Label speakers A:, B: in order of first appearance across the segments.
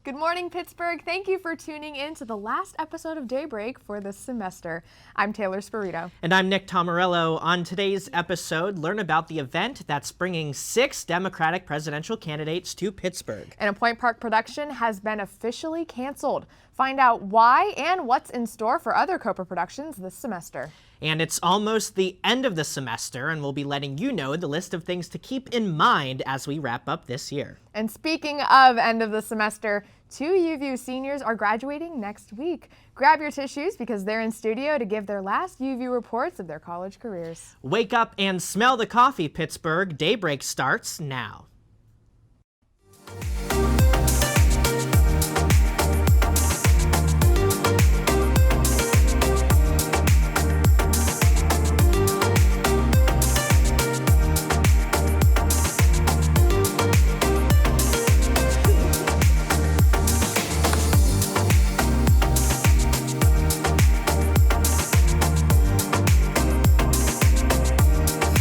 A: Good morning, Pittsburgh. Thank you for tuning in to the last episode of Daybreak for this semester. I'm Taylor Spirito.
B: And I'm Nick Tomarello. On today's episode, learn about the event that's bringing 6 Democratic presidential candidates to Pittsburgh.
A: And a Point Park production has been officially canceled. Find out why and what's in store for other Copa productions this semester.
B: And it's almost the end of the semester, and we'll be letting you know the list of things to keep in mind as we wrap up this year.
A: And speaking of end of the semester, 2 UView seniors are graduating next week. Grab your tissues because they're in studio to give their last UView reports of their college careers.
B: Wake up and smell the coffee, Pittsburgh. Daybreak starts now.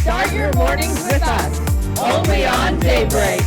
C: Start your mornings with us, only on Daybreak.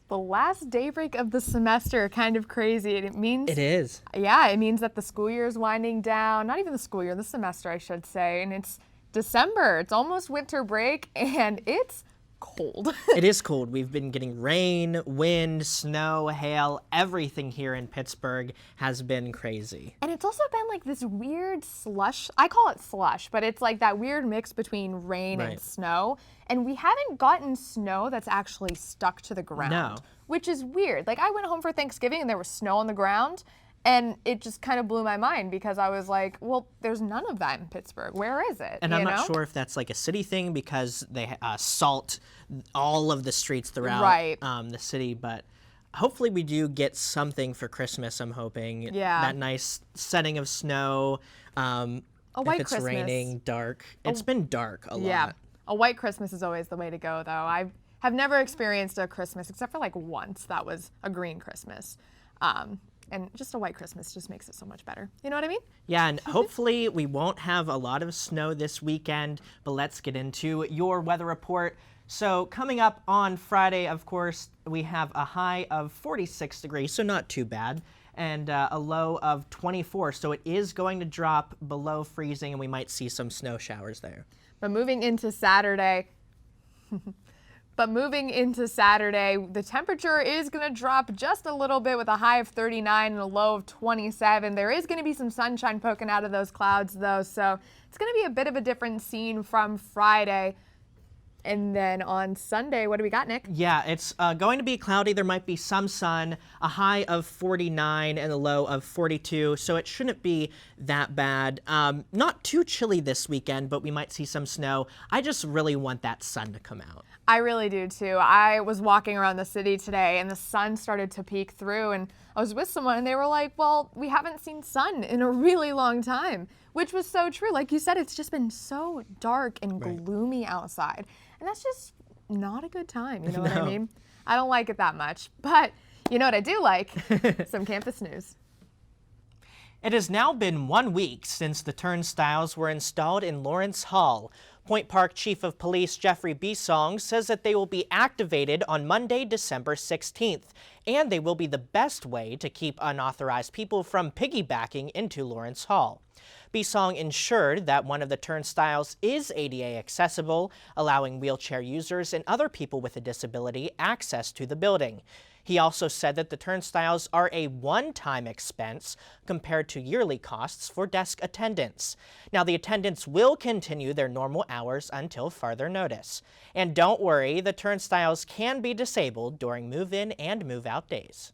A: The last Daybreak of the semester, kind of crazy. And it means
B: It is.
A: Yeah, it means that the school year is winding down. Not even the school year, the semester, I should say. And it's December. It's almost winter break, and it's cold.
B: It is cold. We've been getting rain, wind, snow, hail. Everything here in Pittsburgh has been crazy.
A: And it's also been like this weird slush. I call it slush, but it's like that weird mix between rain and
B: Right.
A: snow. And we haven't gotten snow that's actually stuck to the ground,
B: No.
A: which is weird. Like I went home for Thanksgiving and there was snow on the ground. And it just kind of blew my mind because I was like, well, there's none of that in Pittsburgh. Where is it?
B: And
A: You
B: I'm not
A: know?
B: sure if that's like a city thing because they salt all of the streets throughout
A: Right.
B: the city, but hopefully we do get something for Christmas, I'm hoping.
A: Yeah.
B: That nice setting of snow.
A: A
B: If
A: white
B: it's
A: Christmas.
B: raining, dark. It's been dark a
A: Yeah,
B: lot.
A: a white Christmas is always the way to go, though. I have never experienced a Christmas except for like once. That was a green Christmas. And just a white Christmas just makes it so much better. You know what I mean?
B: Yeah, and hopefully we won't have a lot of snow this weekend, but let's get into your weather report. So coming up on Friday, of course, we have a high of 46 degrees, so not too bad, and a low of 24. So it is going to drop below freezing, and we might see some snow showers there.
A: But moving into Saturday, the temperature is going to drop just a little bit with a high of 39 and a low of 27. There is going to be some sunshine poking out of those clouds, though, so it's going to be a bit of a different scene from Friday. And then on Sunday, what do we got, Nick?
B: Yeah, it's going to be cloudy. There might be some sun, a high of 49 and a low of 42, so it shouldn't be that bad. Not too chilly this weekend, but we might see some snow. I just really want that sun to come out.
A: I really do too. I was walking around the city today and the sun started to peek through, and I was with someone and they were like, well, we haven't seen sun in a really long time, which was so true. Like you said, it's just been so dark and gloomy outside, and that's just not a good time. You know what I
B: No.
A: mean? I don't like it that much, but you know what I do like? Some campus news.
B: It has now been 1 week since the turnstiles were installed in Lawrence Hall. Point Park Chief of Police Jeffrey Bisong says that they will be activated on Monday, December 16th, and they will be the best way to keep unauthorized people from piggybacking into Lawrence Hall. Bisong ensured that one of the turnstiles is ADA accessible, allowing wheelchair users and other people with a disability access to the building. He also said that the turnstiles are a one-time expense compared to yearly costs for desk attendants. Now, the attendants will continue their normal hours until further notice. And don't worry, the turnstiles can be disabled during move-in and move-out days.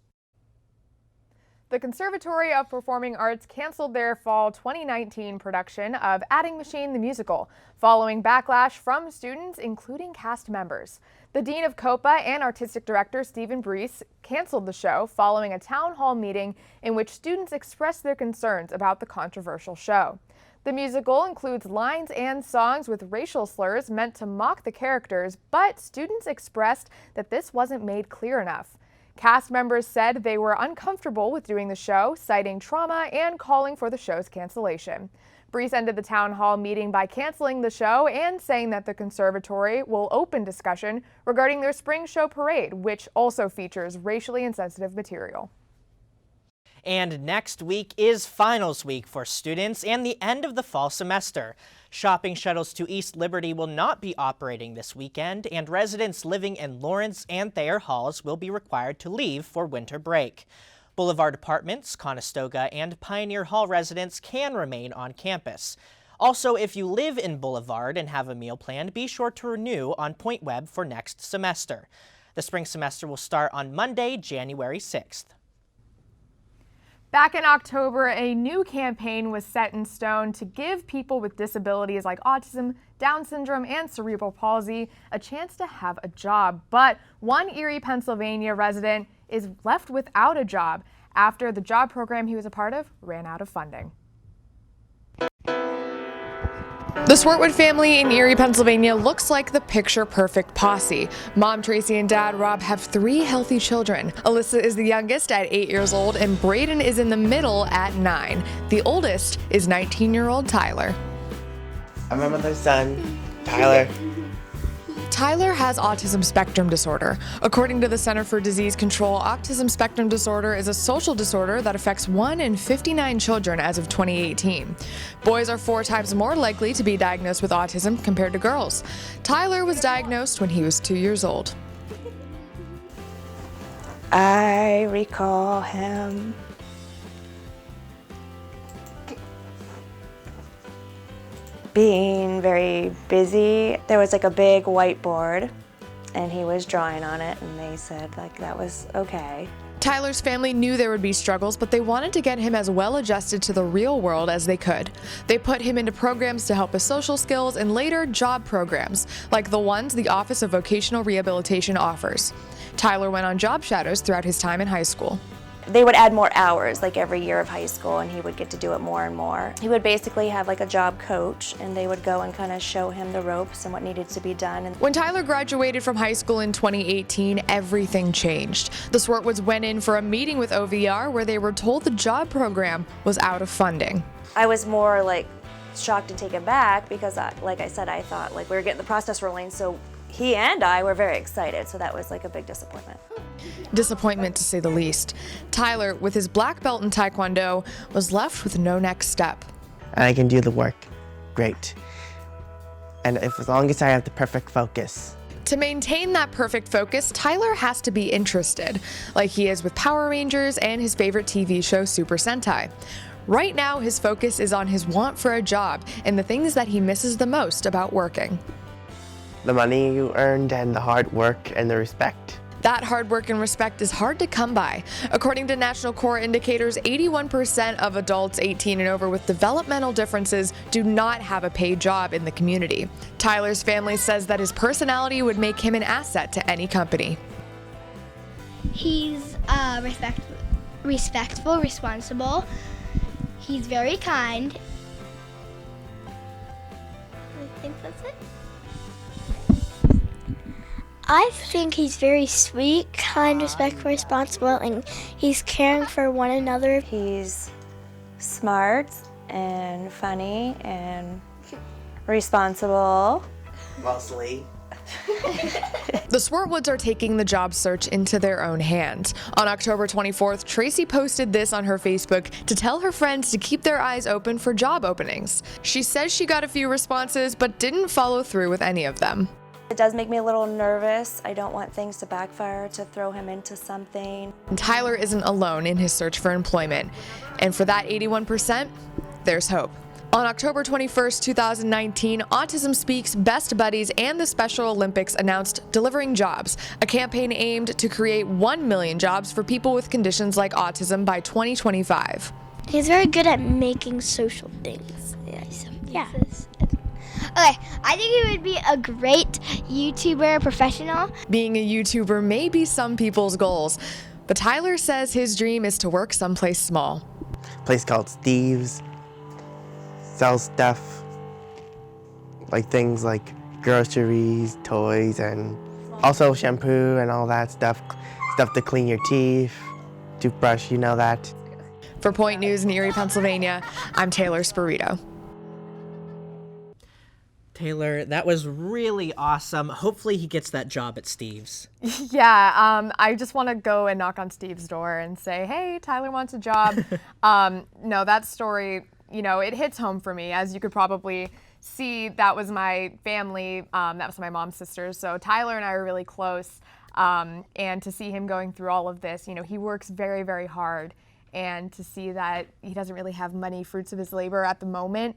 A: The Conservatory of Performing Arts canceled their fall 2019 production of Adding Machine the Musical, following backlash from students, including cast members. The Dean of COPA and Artistic Director Stephen Brees canceled the show following a town hall meeting in which students expressed their concerns about the controversial show. The musical includes lines and songs with racial slurs meant to mock the characters, but students expressed that this wasn't made clear enough. Cast members said they were uncomfortable with doing the show, citing trauma and calling for the show's cancellation. Brees ended the town hall meeting by canceling the show and saying that the conservatory will open discussion regarding their spring show parade, which also features racially insensitive material.
B: And next week is finals week for students and the end of the fall semester. Shopping shuttles to East Liberty will not be operating this weekend, and residents living in Lawrence and Thayer Halls will be required to leave for winter break. Boulevard Apartments, Conestoga, and Pioneer Hall residents can remain on campus. Also, if you live in Boulevard and have a meal plan, be sure to renew on Point Web for next semester. The spring semester will start on Monday, January 6th.
A: Back in October, a new campaign was set in stone to give people with disabilities like autism, Down syndrome, and cerebral palsy a chance to have a job. But one Erie, Pennsylvania resident is left without a job after the job program he was a part of ran out of funding. The Swartwood family in Erie, Pennsylvania looks like the picture-perfect posse. Mom Tracy and Dad Rob have 3 healthy children. Alyssa is the youngest at 8 years old, and Braden is in the middle at 9. The oldest is 19-year-old Tyler.
D: I'm my mother's son, Tyler.
A: Tyler has autism spectrum disorder. According to the Center for Disease Control, autism spectrum disorder is a social disorder that affects 1 in 59 children as of 2018. Boys are 4 times more likely to be diagnosed with autism compared to girls. Tyler was diagnosed when he was 2 years old.
E: I recall him being very busy. There was like a big whiteboard and he was drawing on it, and they said like that was okay.
A: Tyler's family knew there would be struggles, but they wanted to get him as well adjusted to the real world as they could. They put him into programs to help his social skills and later job programs, like the ones the Office of Vocational Rehabilitation offers. Tyler went on job shadows throughout his time in high school.
E: They would add more hours like every year of high school, and he would get to do it more and more. He would basically have like a job coach, and they would go and kind of show him the ropes and what needed to be done.
A: When Tyler graduated from high school in 2018, everything changed. The Swartwoods went in for a meeting with OVR where they were told the job program was out of funding.
E: I was more like shocked and taken back because, like I said, I thought like we were getting the process rolling, so he and I were very excited, so that was like a big disappointment.
A: Disappointment to say the least. Tyler, with his black belt in Taekwondo, was left with no next step.
D: I can do the work. Great. And as long as I have the perfect focus.
A: To maintain that perfect focus, Tyler has to be interested, like he is with Power Rangers and his favorite TV show, Super Sentai. Right now, his focus is on his want for a job and the things that he misses the most about working.
D: The money you earned and the hard work and the respect.
A: That hard work and respect is hard to come by. According to National Core Indicators, 81% of adults 18 and over with developmental differences do not have a paid job in the community. Tyler's family says that his personality would make him an asset to any company.
F: He's respectful, responsible. He's very kind. I think that's it. I think he's very sweet, kind, respectful, responsible, and he's caring for one another.
E: He's smart and funny and responsible.
D: Mostly.
A: The Swartwoods are taking the job search into their own hands. On October 24th, Tracy posted this on her Facebook to tell her friends to keep their eyes open for job openings. She says she got a few responses, but didn't follow through with any of them.
E: It does make me a little nervous. I don't want things to backfire, to throw him into something.
A: And Tyler isn't alone in his search for employment. And for that 81%, there's hope. On October 21st, 2019, Autism Speaks, Best Buddies, and the Special Olympics announced Delivering Jobs, a campaign aimed to create 1 million jobs for people with conditions like autism by 2025.
F: He's very good at making social things. Yeah. Okay, I think he would be a great YouTuber, professional.
A: Being a YouTuber may be some people's goals, but Tyler says his dream is to work someplace small.
D: Place called Steve's. Sells stuff, like things like groceries, toys, and also shampoo and all that stuff. stuff to clean your teeth, toothbrush, you know that.
A: For Point News in Erie, Pennsylvania, I'm Taylor Spirito.
B: Taylor, that was really awesome. Hopefully he gets that job at Steve's.
A: Yeah, I just want to go and knock on Steve's door and say, hey, Tyler wants a job. No, that story, you know, it hits home for me. As you could probably see, that was my family. That was my mom's sisters. So Tyler and I are really close. And to see him going through all of this, you know, he works very, very hard. And to see that he doesn't really have money, fruits of his labor at the moment,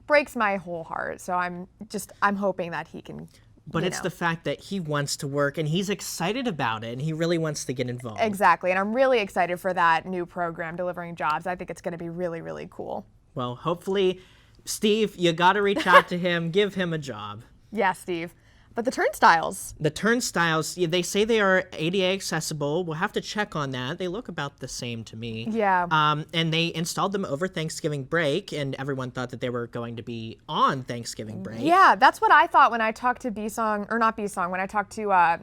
A: breaks my whole heart. So I'm hoping that he can.
B: But it's the fact that he wants to work and he's excited about it and he really wants to get involved.
A: Exactly. And I'm really excited for that new program, Delivering Jobs. I think it's going to be really, really cool.
B: Well, hopefully, Steve, you got to reach out to him, give him a job.
A: Yeah, Steve. But the turnstiles.
B: The turnstiles, they say they are ADA accessible. We'll have to check on that. They look about the same to me.
A: Yeah.
B: And they installed them over Thanksgiving break, and everyone thought that they were going to be on Thanksgiving break.
A: Yeah, that's what I thought when I talked to when I talked to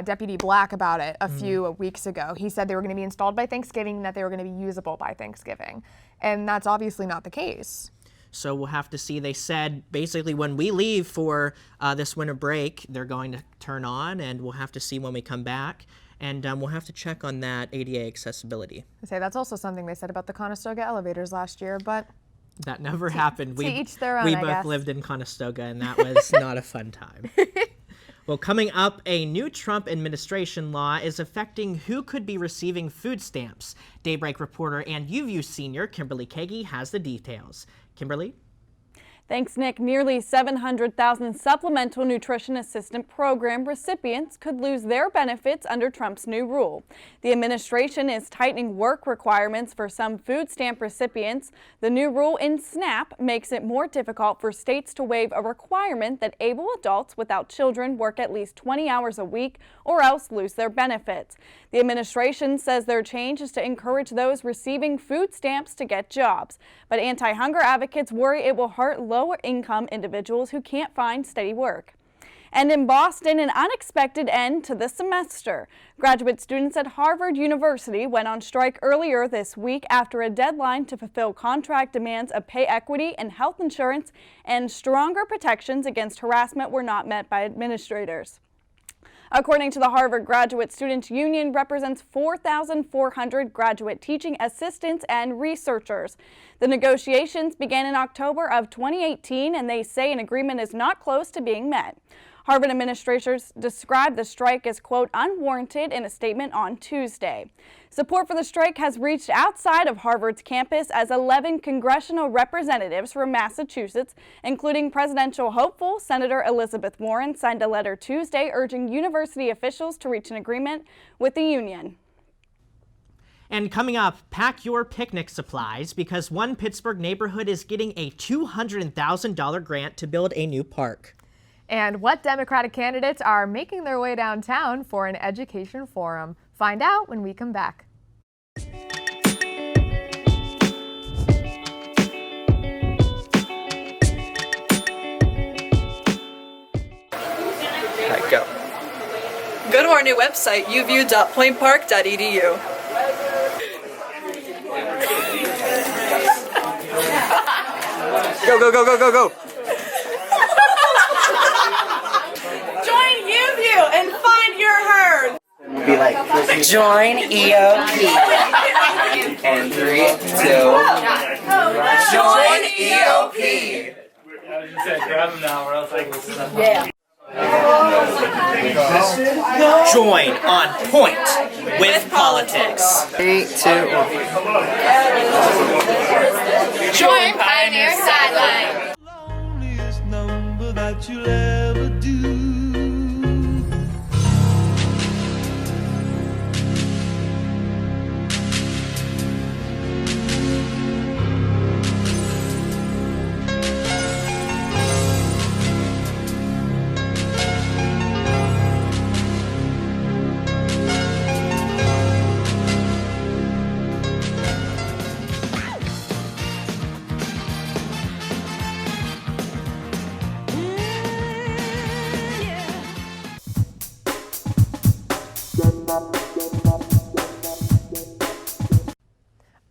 A: Deputy Black about it a few weeks ago. He said they were going to be installed by Thanksgiving and that they were going to be usable by Thanksgiving. And that's obviously not the case.
B: So we'll have to see. They said basically when we leave for this winter break, they're going to turn on, and we'll have to see when we come back. And we'll have to check on that ADA accessibility.
A: I say that's also something they said about the Conestoga elevators last year, but
B: that never happened.
A: To each their own,
B: we
A: I
B: both
A: guess.
B: lived in Conestoga, and that was not a fun time. Well, coming up, a new Trump administration law is affecting who could be receiving food stamps. Daybreak reporter and UView senior Kimberly Keagy has the details. Kimberly?
G: Thanks, Nick. Nearly 700,000 Supplemental Nutrition Assistant Program recipients could lose their benefits under Trump's new rule. The administration is tightening work requirements for some food stamp recipients. The new rule in SNAP makes it more difficult for states to waive a requirement that able adults without children work at least 20 hours a week or else lose their benefits. The administration says their change is to encourage those receiving food stamps to get jobs, but anti-hunger advocates worry it will hurt lower-income individuals who can't find steady work. And in Boston, an unexpected end to the semester. Graduate students at Harvard University went on strike earlier this week after a deadline to fulfill contract demands of pay equity and health insurance and stronger protections against harassment were not met by administrators. According to the Harvard Graduate Students Union, represents 4,400 graduate teaching assistants and researchers. The negotiations began in October of 2018, and they say an agreement is not close to being met. Harvard administrators described the strike as, quote, unwarranted in a statement on Tuesday. Support for the strike has reached outside of Harvard's campus as 11 congressional representatives from Massachusetts, including presidential hopeful Senator Elizabeth Warren, signed a letter Tuesday urging university officials to reach an agreement with the union.
B: And coming up, pack your picnic supplies because one Pittsburgh neighborhood is getting a $200,000 grant to build a new park.
A: And what Democratic candidates are making their way downtown for an education forum. Find out when we come back.
D: Go.
H: Go to our new website, uview.pointpark.edu.
D: Go, go, go, go, go, go.
H: Join UView and find your herd.
D: Be like,
I: Join EOP.
D: and 3, 2.
I: Join EOP.
J: I was just saying, grab them now, or else I can.
I: Yeah.
B: Join On Point with Politics.
D: 3, 2, 1.
C: Join Pioneer Sideline.
K: Loneliest number that you'll ever do.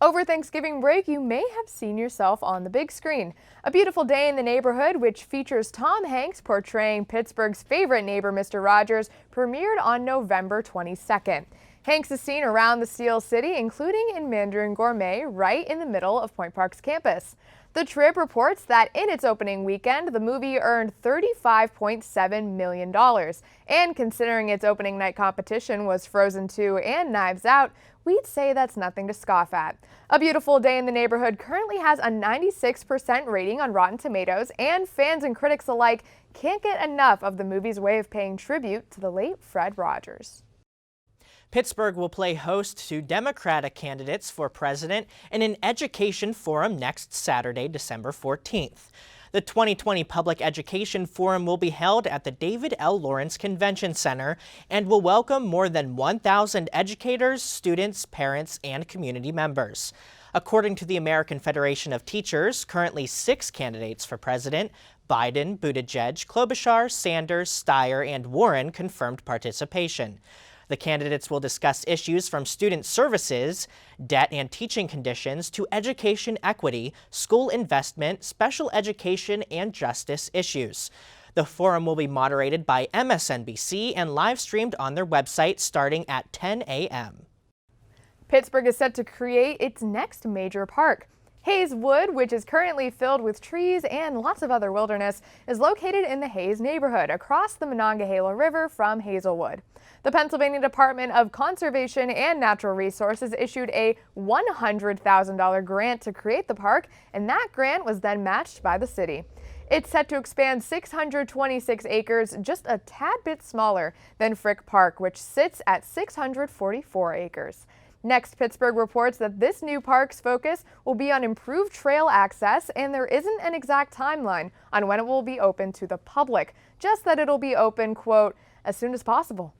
A: Over Thanksgiving break, you may have seen yourself on the big screen. A Beautiful Day in the Neighborhood, which features Tom Hanks portraying Pittsburgh's favorite neighbor, Mr. Rogers, premiered on November 22nd. Hanks is seen around the Steel City, including in Mandarin Gourmet, right in the middle of Point Park's campus. The Trib reports that in its opening weekend, the movie earned $35.7 million. And considering its opening night competition was Frozen 2 and Knives Out, we'd say that's nothing to scoff at. A Beautiful Day in the Neighborhood currently has a 96% rating on Rotten Tomatoes, and fans and critics alike can't get enough of the movie's way of paying tribute to the late Fred Rogers.
B: Pittsburgh will play host to Democratic candidates for president in an education forum next Saturday, December 14th. The 2020 Public Education Forum will be held at the David L. Lawrence Convention Center and will welcome more than 1,000 educators, students, parents, and community members. According to the American Federation of Teachers, currently 6 candidates for president, Biden, Buttigieg, Klobuchar, Sanders, Steyer, and Warren confirmed participation. The candidates will discuss issues from student services, debt and teaching conditions, to education equity, school investment, special education, and justice issues. The forum will be moderated by MSNBC and live-streamed on their website starting at 10 a.m.
A: Pittsburgh is set to create its next major park. Hayes Wood, which is currently filled with trees and lots of other wilderness, is located in the Hayes neighborhood across the Monongahela River from Hazelwood. The Pennsylvania Department of Conservation and Natural Resources issued a $100,000 grant to create the park, and that grant was then matched by the city. It's set to expand 626 acres, just a tad bit smaller than Frick Park, which sits at 644 acres. Next, Pittsburgh reports that this new park's focus will be on improved trail access, and there isn't an exact timeline on when it will be open to the public, just that it'll be open, quote, as soon as possible.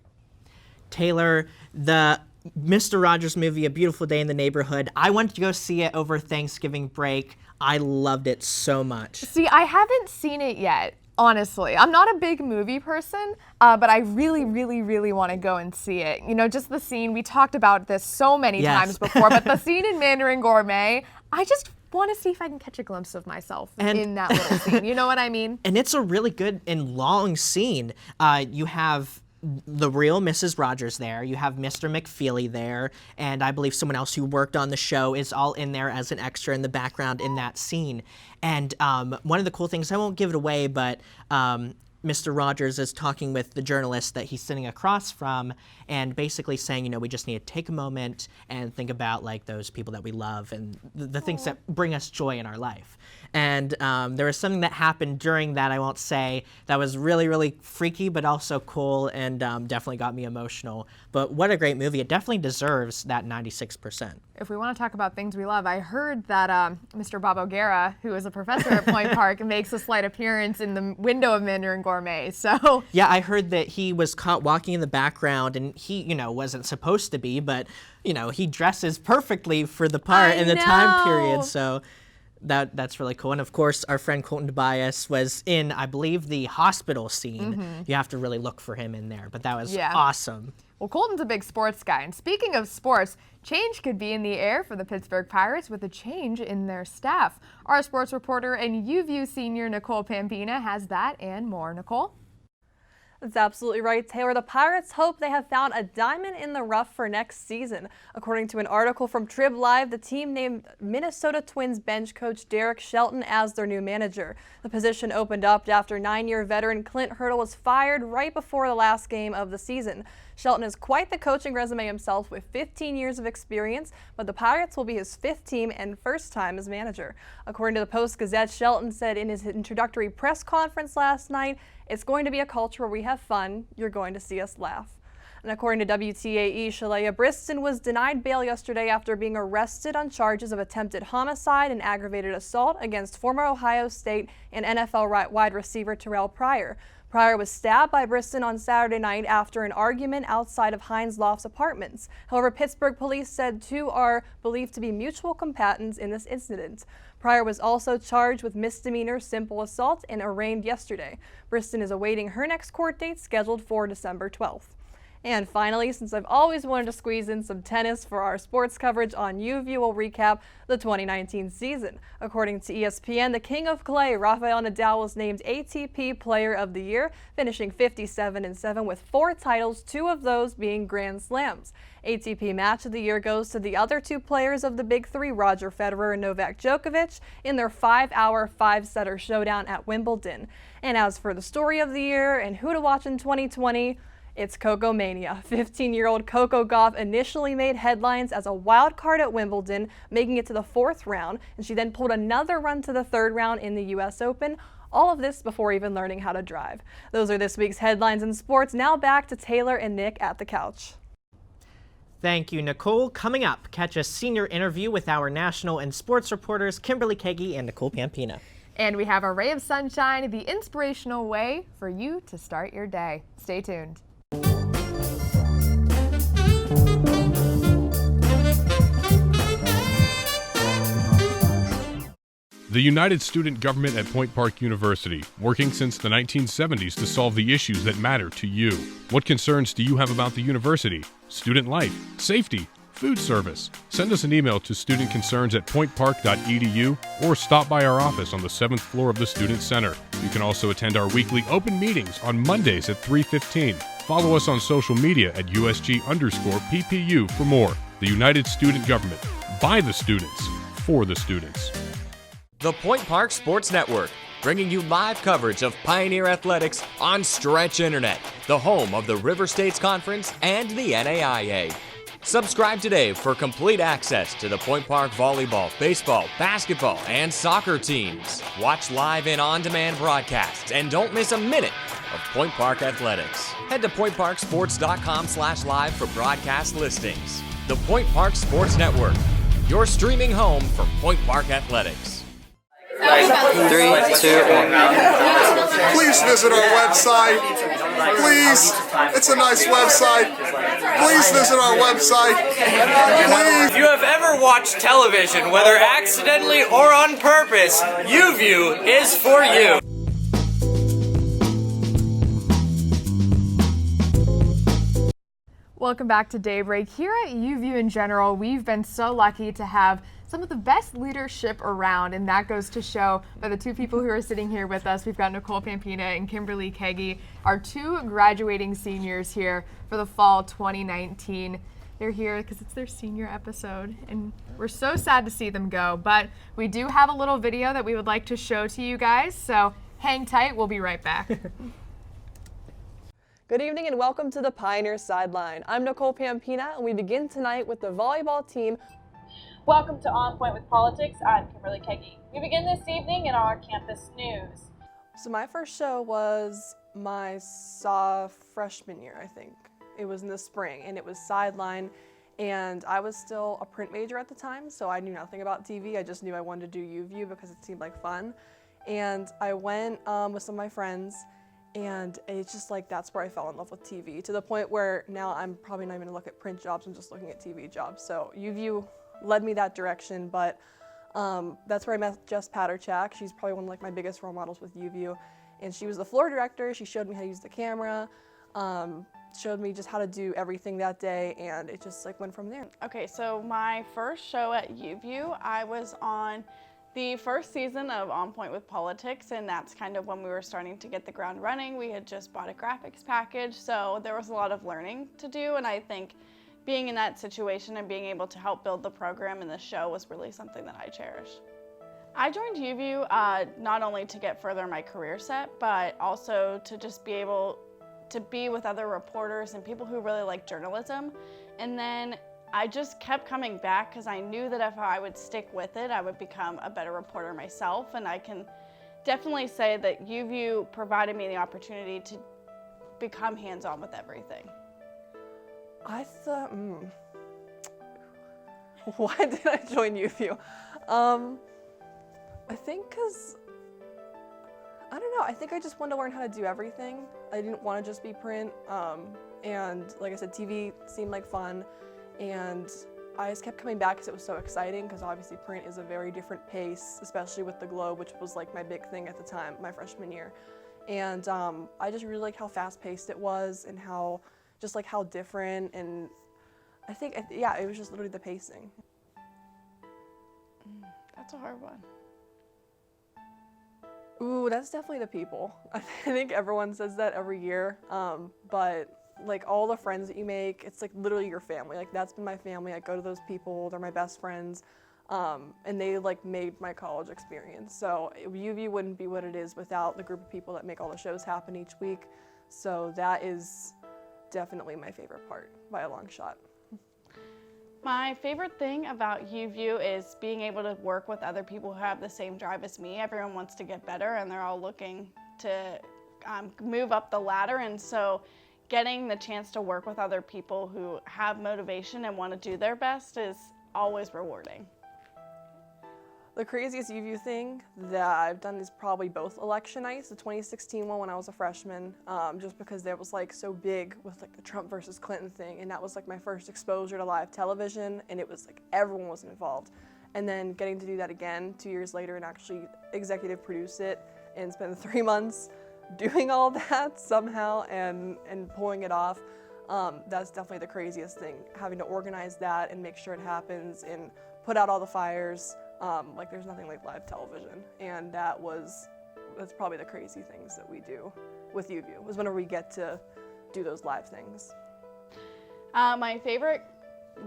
B: Taylor, the Mr. Rogers movie, A Beautiful Day in the Neighborhood, I went to go see it over Thanksgiving break. I loved it so much.
A: See, I haven't seen it yet, honestly. I'm not a big movie person, but I really, really, really want to go and see it. You know, just the scene, we talked about this so many times before, but the scene in Mandarin Gourmet, I just want to see if I can catch a glimpse of myself in that little scene. You know what I mean?
B: And it's a really good and long scene. You have the real Mrs. Rogers there, you have Mr. McFeely there, and I believe someone else who worked on the show is all in there as an extra in the background in that scene. And one of the cool things, I won't give it away, but Mr. Rogers is talking with the journalist that he's sitting across from and basically saying, you know, we just need to take a moment and think about like those people that we love and the things that bring us joy in our life. And there was something that happened during that, I won't say, that was really, really freaky but also cool and definitely got me emotional. But what a great movie. It definitely deserves that 96%.
A: If we want to talk about things we love, I heard that Mr. Bob O'Gara, who is a professor at Point Park, makes a slight appearance in the window of Mandarin Gourmet. So
B: yeah, I heard that he was caught walking in the background, and he, you know, wasn't supposed to be, but you know, he dresses perfectly for the part and the time period. So that's really cool. And of course, our friend Colton Tobias was in, I believe, the hospital scene. You have to really look for him in there, but that was awesome.
A: Well, Colton's a big sports guy, and speaking of sports, change could be in the air for the Pittsburgh Pirates with a change in their staff. Our sports reporter and UView senior Nicole Pampena has that and more. Nicole?
L: That's absolutely right, Taylor. The Pirates hope they have found a diamond in the rough for next season. According to an article from Trib Live, the team named Minnesota Twins bench coach Derek Shelton as their new manager. The position opened up after 9-year veteran Clint Hurdle was fired right before the last game of the season. Shelton has quite the coaching resume himself with 15 years of experience, but the Pirates will be his 5th team and first time as manager. According to the Post-Gazette, Shelton said in his introductory press conference last night, "It's going to be a culture where we have fun. You're going to see us laugh." And according to WTAE, Shalaya Briston was denied bail yesterday after being arrested on charges of attempted homicide and aggravated assault against former Ohio State and NFL wide receiver Terrell Pryor. Pryor was stabbed by Briston on Saturday night after an argument outside of Hines Loft's apartments. However, Pittsburgh police said 2 are believed to be mutual combatants in this incident. Pryor was also charged with misdemeanor simple assault and arraigned yesterday. Briston is awaiting her next court date scheduled for December 12th. And finally, since I've always wanted to squeeze in some tennis for our sports coverage on UView, we'll recap the 2019 season. According to ESPN, the King of Clay, Rafael Nadal, was named ATP Player of the Year, finishing 57-7 with 4 titles, 2 of those being Grand Slams. ATP Match of the Year goes to the other 2 players of the Big Three, Roger Federer and Novak Djokovic, in their 5-hour, 5-setter showdown at Wimbledon. And as for the Story of the Year and who to watch in 2020, it's Coco Mania. 15-year-old Coco Gauff initially made headlines as a wild card at Wimbledon, making it to the 4th round, and she then pulled another run to the 3rd round in the U.S. Open. All of this before even learning how to drive. Those are this week's headlines in sports. Now back to Taylor and Nick at the couch.
B: Thank you, Nicole. Coming up, catch a senior interview with our national and sports reporters Kimberly Keagy and Nicole Pampena.
A: And we have a ray of sunshine, the inspirational way for you to start your day. Stay tuned.
M: The United Student Government at Point Park University, working since the 1970s to solve the issues that matter to you. What concerns do you have about the university? Student life, safety, food service? Send us an email to studentconcerns@pointpark.edu or stop by our office on the 7th floor of the Student Center. You can also attend our weekly open meetings on Mondays at 3:15. Follow us on social media at USG_PPU for more. The United Student Government, by the students, for the students.
N: The Point Park Sports Network, bringing you live coverage of Pioneer Athletics on Stretch Internet, the home of the River States Conference and the NAIA. Subscribe today for complete access to the Point Park volleyball, baseball, basketball, and soccer teams. Watch live and on-demand broadcasts and don't miss a minute of Point Park Athletics. Head to pointparksports.com/live for broadcast listings. The Point Park Sports Network, your streaming home for Point Park Athletics.
O: 3, 2, 1.
P: Please visit our website. Please, it's a nice website. Please visit our website. Please.
Q: If you have ever watched television, whether accidentally or on purpose, UView is for you.
A: Welcome back to Daybreak. Here at UView in general, we've been so lucky to have some of the best leadership around, and that goes to show by the 2 people who are sitting here with us. We've got Nicole Pampena and Kimberly Keagy, our 2 graduating seniors here for the fall 2019. They're here because it's their senior episode, and we're so sad to see them go, but we do have a little video that we would like to show to you guys, so hang tight, we'll be right back.
L: Good evening and welcome to the Pioneer Sideline. I'm Nicole Pampena, and we begin tonight with the volleyball team.
R: Welcome to On Point with Politics. I'm Kimberly Keagy. We begin this evening in our campus news.
L: So my first show was my freshman year, I think. It was in the spring, and it was Sideline, and I was still a print major at the time, so I knew nothing about TV. I just knew I wanted to do UView because it seemed like fun. And I went with some of my friends, and it's just like that's where I fell in love with TV, to the point where now I'm probably not even going to look at print jobs, I'm just looking at TV jobs. So UView led me that direction, but that's where I met Jess Paterchak. She's probably one of like my biggest role models with UView, and she was the floor director. She showed me how to use the camera, showed me just how to do everything that day, and it just like went from there.
S: Okay, so my first show at UView, I was on the first season of On Point with Politics, and that's kind of when we were starting to get the ground running. We had just bought a graphics package, so there was a lot of learning to do, and I think being in that situation and being able to help build the program and the show was really something that I cherish. I joined UView not only to get further my career set, but also to just be able to be with other reporters and people who really like journalism. And then I just kept coming back because I knew that if I would stick with it, I would become a better reporter myself. And I can definitely say that UView provided me the opportunity to become hands-on with everything.
L: I thought, why did I join UView? I think because, I don't know, I think I just wanted to learn how to do everything. I didn't want to just be print, and like I said, TV seemed like fun, and I just kept coming back because it was so exciting, because obviously print is a very different pace, especially with the Globe, which was like my big thing at the time, my freshman year. And I just really liked how fast-paced it was and how
O: just like how different, and I think, yeah, it was just literally the pacing.
S: That's a hard one.
O: Ooh, that's definitely the people. I think everyone says that every year, but like all the friends that you make, it's like literally your family. Like that's been my family. I go to those people, they're my best friends, and they like made my college experience. So UView wouldn't be what it is without the group of people that make all the shows happen each week. So that is definitely my favorite part by a long shot.
S: My favorite thing about UView is being able to work with other people who have the same drive as me. Everyone wants to get better and they're all looking to move up the ladder, and so getting the chance to work with other people who have motivation and want to do their best is always rewarding.
O: The craziest UView thing that I've done is probably both election nights, the 2016 one when I was a freshman, just because that was like so big with like the Trump versus Clinton thing, and that was like my first exposure to live television, and it was like everyone was involved. And then getting to do that again 2 years later and actually executive produce it and spend 3 months doing all that somehow and pulling it off, that's definitely the craziest thing, having to organize that and make sure it happens and put out all the fires. Like there's nothing like live television, and that's probably the crazy things that we do with UView, is whenever we get to do those live things.
S: My favorite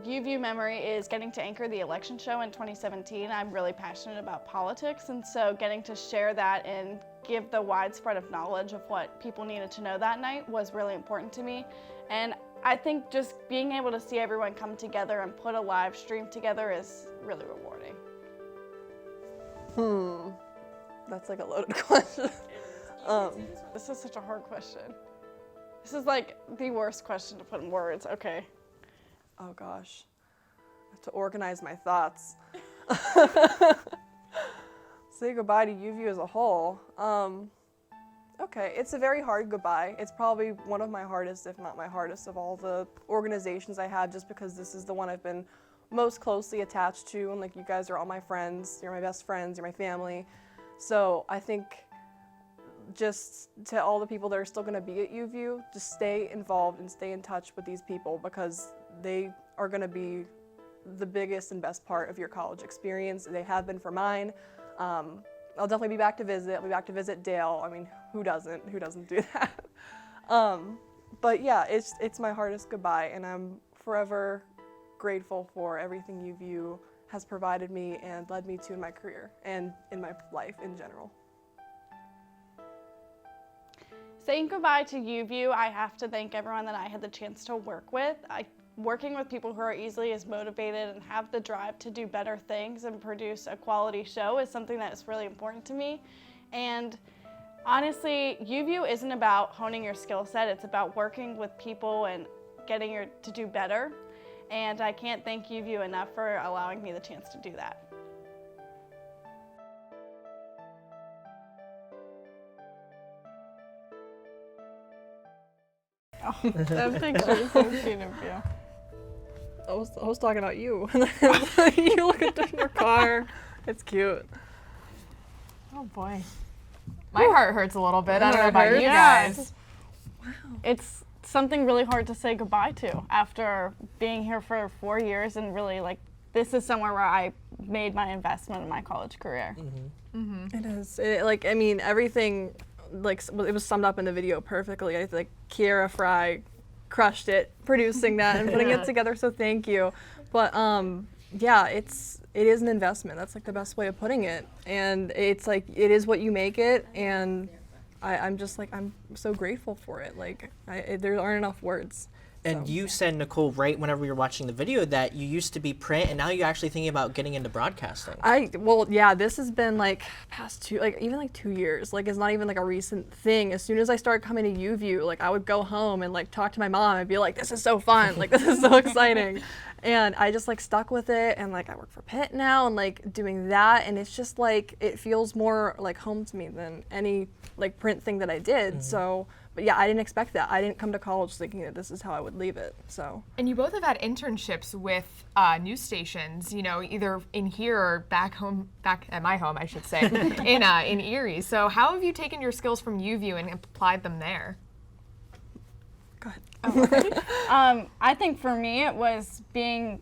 S: UView memory is getting to anchor the election show in 2017. I'm really passionate about politics, and so getting to share that and give the widespread of knowledge of what people needed to know that night was really important to me. And I think just being able to see everyone come together and put a live stream together is really rewarding.
O: That's like a loaded question.
S: This is such a hard question. This is like the worst question to put in words. Okay.
O: Oh gosh, I have to organize my thoughts. Say goodbye to UView as a whole. Okay, it's a very hard goodbye. It's probably one of my hardest, if not my hardest, of all the organizations I have, just because this is the one I've been most closely attached to, and like you guys are all my friends, you're my best friends, you're my family. So I think just to all the people that are still gonna be at UView, just stay involved and stay in touch with these people, because they are gonna be the biggest and best part of your college experience. They have been for mine. I'll definitely be back to visit. I'll be back to visit Dale. I mean, who doesn't do that? But yeah, it's my hardest goodbye, and I'm forever grateful for everything UView has provided me and led me to in my career and in my life in general.
S: Saying goodbye to UView, I have to thank everyone that I had the chance to work with. Working with people who are easily as motivated and have the drive to do better things and produce a quality show is something that is really important to me. And honestly, UView isn't about honing your skill set, it's about working with people and getting to do better. And I can't thank UView enough for allowing me the chance to do that.
O: Oh, that picture is so cute of you. I was talking about you. You look at your car. It's cute.
A: Oh boy. My heart hurts a little bit. I don't know about you guys.
G: Wow. It's something really hard to say goodbye to after being here for 4 years, and really like this is somewhere where I made my investment in my college career.
O: It is. I mean, everything, like, it was summed up in the video perfectly. I think Kiera Fry crushed it producing that and putting it together, so thank you. But yeah, it is an investment. That's like the best way of putting it. And it's like, it is what you make it, and I'm just like, I'm so grateful for it. Like, there aren't enough words.
B: And you said, Nicole, right whenever we were watching the video, that you used to be print and now you're actually thinking about getting into broadcasting.
O: Well, yeah, this has been like past 2 years. Like, it's not even like a recent thing. As soon as I started coming to UView, like I would go home and like talk to my mom and be like, this is so fun. Like, this is so exciting. And I just like stuck with it, and like I work for Pitt now and like doing that, and it's just like, it feels more like home to me than any like print thing that I did. So, but yeah, I didn't expect that. I didn't come to college thinking that this is how I would leave it, so.
A: And you both have had internships with news stations, you know, either in here or back at my home, I should say, in Erie. So how have you taken your skills from UView and applied them there?
S: I think for me it was being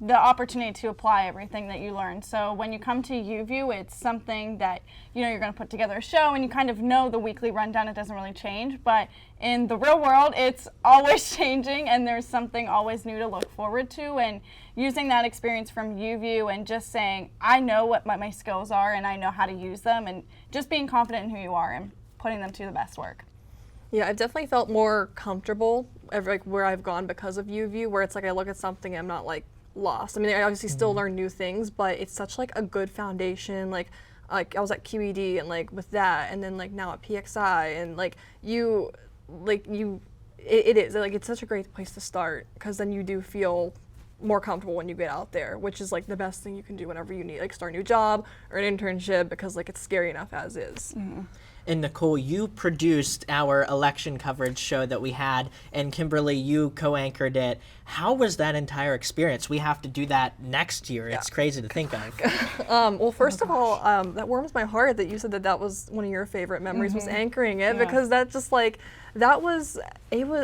S: the opportunity to apply everything that you learned. So when you come to UView, it's something that you're going to put together a show, and you kind of know the weekly rundown. It doesn't really change, but in the real world, it's always changing, and there's something always new to look forward to. And using that experience from UView and just saying, I know what my skills are, and I know how to use them, and just being confident in who you are and putting them to the best work.
O: Yeah, I've definitely felt more comfortable where I've gone because of UView, where it's like I look at something and I'm not like lost. I mean, I obviously still learn new things, but it's such like a good foundation. Like I was at QED and like with that, and then like now at PXI, and it is like it's such a great place to start, because then you do feel more comfortable when you get out there, which is like the best thing you can do whenever you need like start a new job or an internship, because like it's scary enough as is.
B: Mm-hmm. And Nicole, you produced our election coverage show that we had, and Kimberly, you co-anchored it. How was that entire experience? We have to do that next year. Yeah. It's crazy to think of.
O: Well, first of all, that warms my heart that you said that was one of your favorite memories, was anchoring it, because that just like, it was,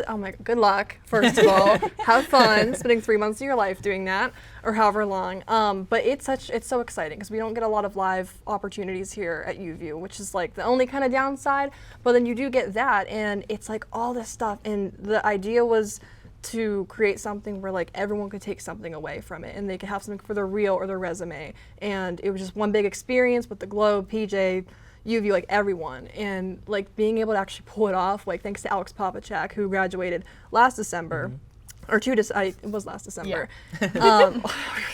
O: oh my, good luck, first of all. Have fun spending 3 months of your life doing that, or however long. But it's so exciting, because we don't get a lot of live opportunities here at UView, which is like the only kind of downside. But then you do get that, and it's like all this stuff. And the idea was to create something where like everyone could take something away from it, and they could have something for their reel or their resume. And it was just one big experience with the Globe, PJ, UView, like everyone, and like being able to actually pull it off, like thanks to Alex Popachak, who graduated last December, or it was last December. Yeah.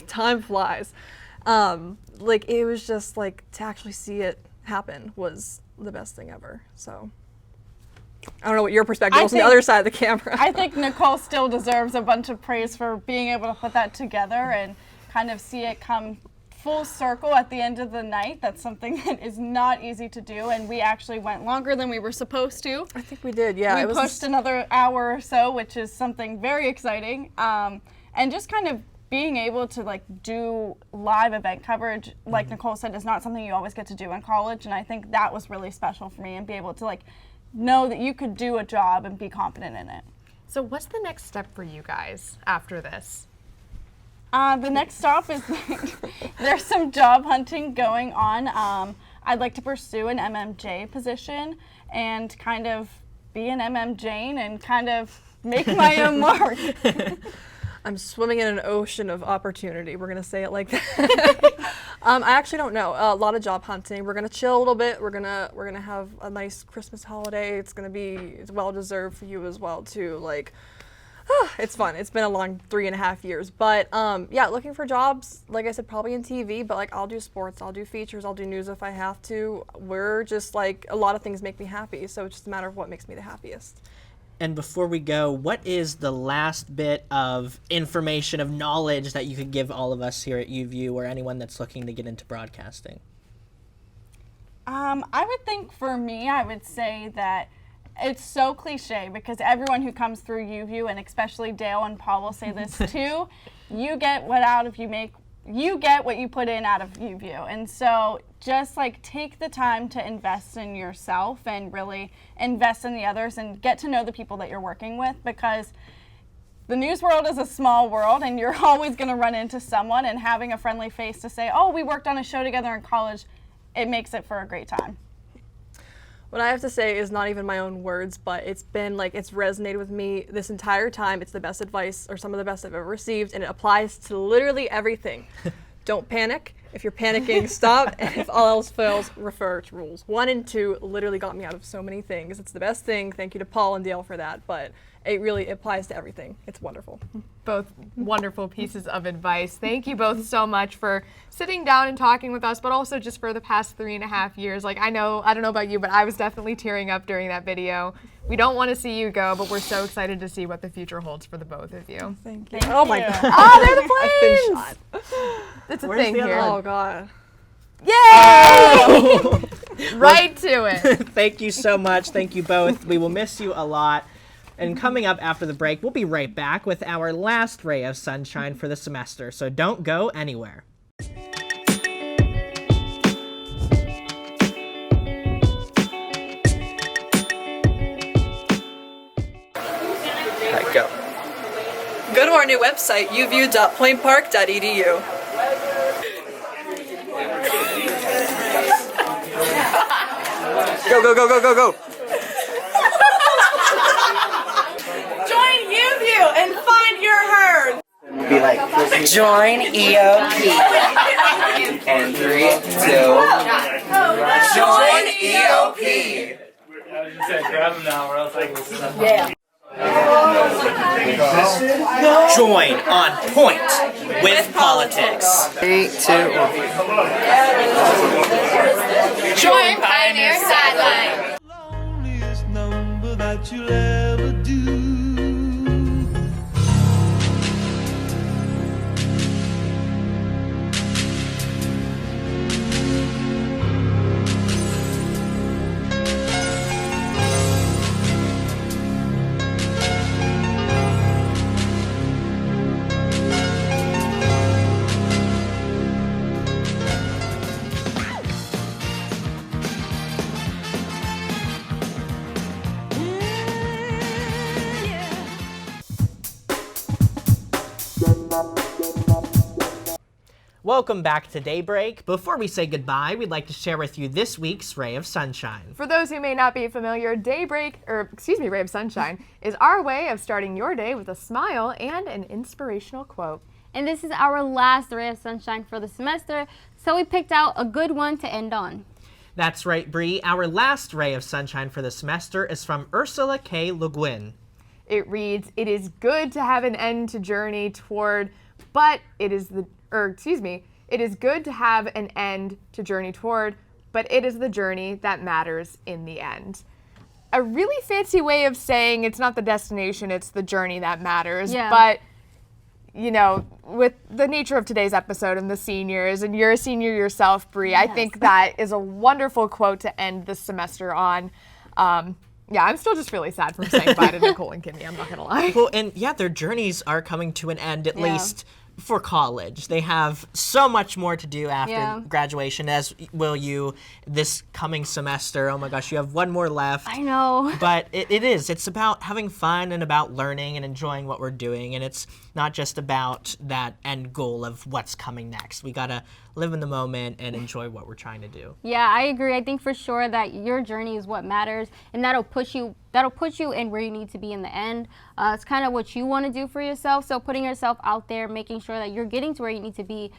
O: Time flies. Like it was just like to actually see it happen was the best thing ever. So I don't know what your perspective was on the other side of the camera.
S: I think Nicole still deserves a bunch of praise for being able to put that together and kind of see it come full circle at the end of the night. That's something that is not easy to do, and we actually went longer than we were supposed to.
O: I think we did, yeah.
S: We pushed another hour or so, which is something very exciting. And just kind of being able to like do live event coverage, like Nicole said, is not something you always get to do in college, and I think that was really special for me, and be able to like know that you could do a job and be confident in it.
A: So what's the next step for you guys after this?
S: The next stop is there's some job hunting going on. I'd like to pursue an MMJ position and kind of be an MMJane and kind of make my own mark.
O: I'm swimming in an ocean of opportunity. We're gonna say it like that. I actually don't know. A lot of job hunting. We're gonna chill a little bit. We're gonna have a nice Christmas holiday. It's well deserved for you as well too. Like, it's fun. It's been a long 3.5 years, but yeah, looking for jobs. Like I said, probably in TV, but like I'll do sports, I'll do features, I'll do news if I have to. We're just like, a lot of things make me happy, so it's just a matter of what makes me the happiest.
B: And before we go, what is the last bit of information, of knowledge that you could give all of us here at UView, or anyone that's looking to get into broadcasting?
S: I would think for me, I would say that it's so cliche, because everyone who comes through UView, and especially Dale and Paul will say this too, you get what you put in out of UView. And so just like take the time to invest in yourself and really invest in the others and get to know the people that you're working with, because the news world is a small world, and you're always going to run into someone, and having a friendly face to say, oh, we worked on a show together in college, it makes it for a great time.
O: What I have to say is not even my own words, but it's been like, it's resonated with me this entire time. It's the best advice, or some of the best I've ever received, and it applies to literally everything. Don't panic. If you're panicking, stop. And if all else fails, refer to rules. 1 and 2 literally got me out of so many things. It's the best thing. Thank you to Paul and Dale for that, but it really applies to everything. It's wonderful.
A: Both wonderful pieces of advice. Thank you both so much for sitting down and talking with us, but also just for the past 3.5 years. Like, I don't know about you, but I was definitely tearing up during that video. We don't want to see you go, but we're so excited to see what the future holds for the both of you.
O: Thank you. Oh my God.
A: Oh, they're the planes!
O: I've been shot.
A: It's a
O: Where's
A: thing here.
O: Oh God.
A: Yay! Right to it.
B: Thank you so much. Thank you both. We will miss you a lot. And coming up after the break, we'll be right back with our last ray of sunshine for the semester. So don't go anywhere.
H: to our new website, uview.pointpark.edu.
Q: Go, go, go, go, go, go.
H: Join UView and find your herd.
I: Be like, join EOP. And 3, 2, join EOP.
J: I was just saying, grab them now, or else I can snap them.
H: Yeah.
B: Join On Point with Politics.
I: 3, 2, 1.
H: Join Pioneer Sideline.
K: Loneliest number that you'll ever do.
B: Welcome back to Daybreak. Before we say goodbye, we'd like to share with you this week's Ray of Sunshine.
A: For those who may not be familiar, Ray of Sunshine, is our way of starting your day with a smile and an inspirational quote.
T: And this is our last Ray of Sunshine for the semester, so we picked out a good one to end on.
B: That's right, Bree. Our last Ray of Sunshine for the semester is from Ursula K. Le Guin.
A: It reads, "It is good to have an end to journey toward, but it is it is good to have an end to journey toward, but it is the journey that matters in the end." A really fancy way of saying it's not the destination, it's the journey that matters.
T: Yeah.
A: But, you know, with the nature of today's episode and the seniors, and you're a senior yourself, Bree, I think that is a wonderful quote to end this semester on. Yeah, I'm still just really sad from saying bye to Nicole and Kimmy, I'm not going to lie.
B: Well, and yeah, their journeys are coming to an end, at least for college. They have so much more to do after graduation, as will you this coming semester. Oh my gosh, you have one more left.
T: I know.
B: But it's about having fun and about learning and enjoying what we're doing. And it's not just about that end goal of what's coming next. We gotta live in the moment and enjoy what we're trying to do.
T: Yeah, I agree. I think for sure that your journey is what matters, and that'll put you in where you need to be in the end. It's kind of what you want to do for yourself. So putting yourself out there, making sure that you're getting to where you need to be.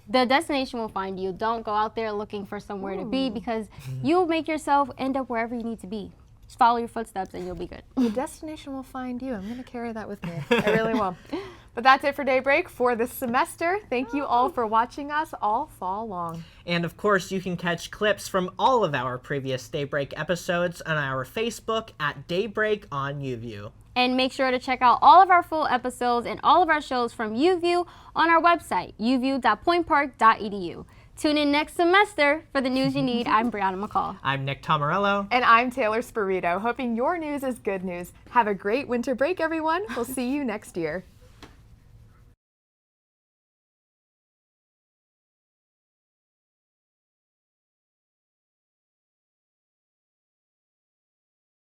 T: The destination will find you. Don't go out there looking for somewhere to be, because you'll make yourself end up wherever you need to be. Just follow your footsteps and you'll be good.
A: The destination will find you. I'm going to carry that with me. I really will. But that's it for Daybreak for this semester. Thank you all for watching us all fall long.
B: And of course, you can catch clips from all of our previous Daybreak episodes on our Facebook at Daybreak on UView.
T: And make sure to check out all of our full episodes and all of our shows from UView on our website, uview.pointpark.edu. Tune in next semester for the news you need. I'm Brianna McCall.
B: I'm Nick Tomarello.
A: And I'm Taylor Spirito, hoping your news is good news. Have a great winter break, everyone. We'll see you next year.